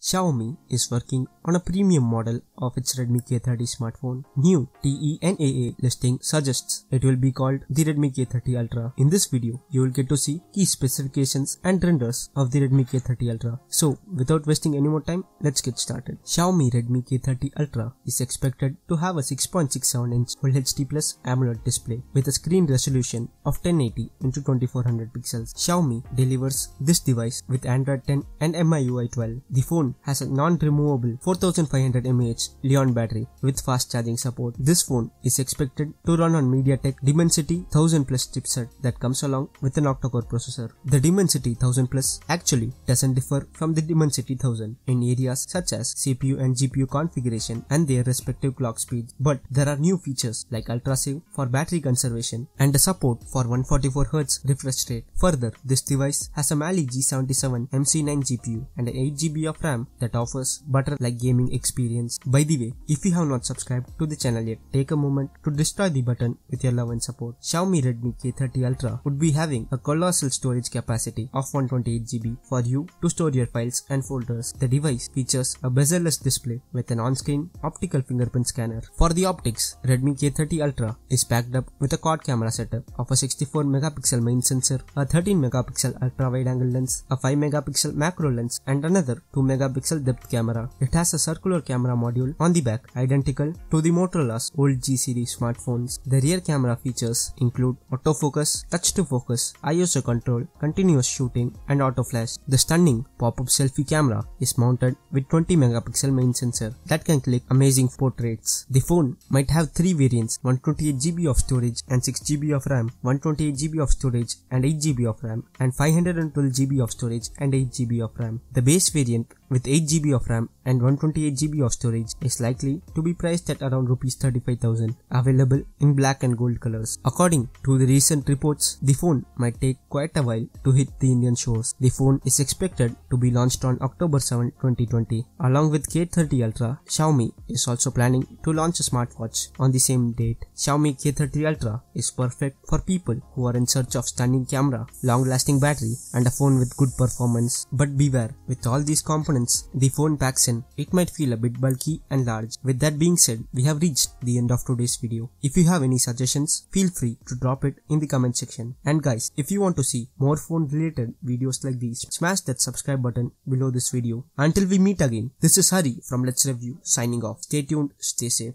Xiaomi is working on a premium model of its Redmi K30 smartphone. New TENAA listing suggests it will be called the Redmi K30 Ultra. In this video, you will get to see key specifications and renders of the Redmi K30 Ultra. So, without wasting any more time, let's get started. Xiaomi Redmi K30 Ultra is expected to have a 6.67-inch Full HD Plus AMOLED display with a screen resolution of 1080 x 2400 pixels. Xiaomi delivers this device with Android 10 and MIUI 12. The phone has a non-removable 4500 mAh Li-ion battery with fast charging support. This phone is expected to run on Mediatek Dimensity 1000 Plus chipset that comes along with an octa-core processor. The Dimensity 1000 Plus actually doesn't differ from the Dimensity 1000 in areas such as CPU and GPU configuration and their respective clock speeds, but there are new features like ultrasave for battery conservation and a support for 144Hz refresh rate. Further, this device has a Mali G77 MC9 GPU and 8GB of RAM that offers butter-like gaming experience. By the way, if you have not subscribed to the channel yet, take a moment to destroy the button with your love and support. Xiaomi Redmi K30 Ultra would be having a colossal storage capacity of 128GB for you to store your files and folders. The device features a bezel-less display with an on-screen optical fingerprint scanner. For the optics, Redmi K30 Ultra is packed up with a quad camera setup of a 64MP main sensor, a 13MP ultra-wide-angle lens, a 5MP macro lens, and another 2MP depth camera. It has a circular camera module on the back, identical to the Motorola's old G series smartphones. The rear camera features include autofocus, touch-to-focus, ISO control, continuous shooting, and autoflash. The stunning pop-up selfie camera is mounted with 20MP main sensor that can click amazing portraits. The phone might have three variants: 128GB of storage and 6GB of RAM, 128GB of storage and 8GB of RAM, and 512GB of storage and 8GB of RAM. The base variant with 8GB of RAM and 128GB of storage is likely to be priced at around Rs 35,000, available in black and gold colors. According to the recent reports, the phone might take quite a while to hit the Indian shores. The phone is expected to be launched on October 7, 2020. Along with K30 Ultra, Xiaomi is also planning to launch a smartwatch on the same date. Xiaomi K30 Ultra is perfect for people who are in search of stunning camera, long-lasting battery, and a phone with good performance. But beware, with all these components the phone packs in, it might feel a bit bulky and large. With that being said, we have reached the end of today's video. If you have any suggestions, feel free to drop it in the comment section. And guys, if you want to see more phone related videos like these, smash that subscribe button below this video. Until we meet again, this is Hari from Let's Review signing off. Stay tuned, stay safe.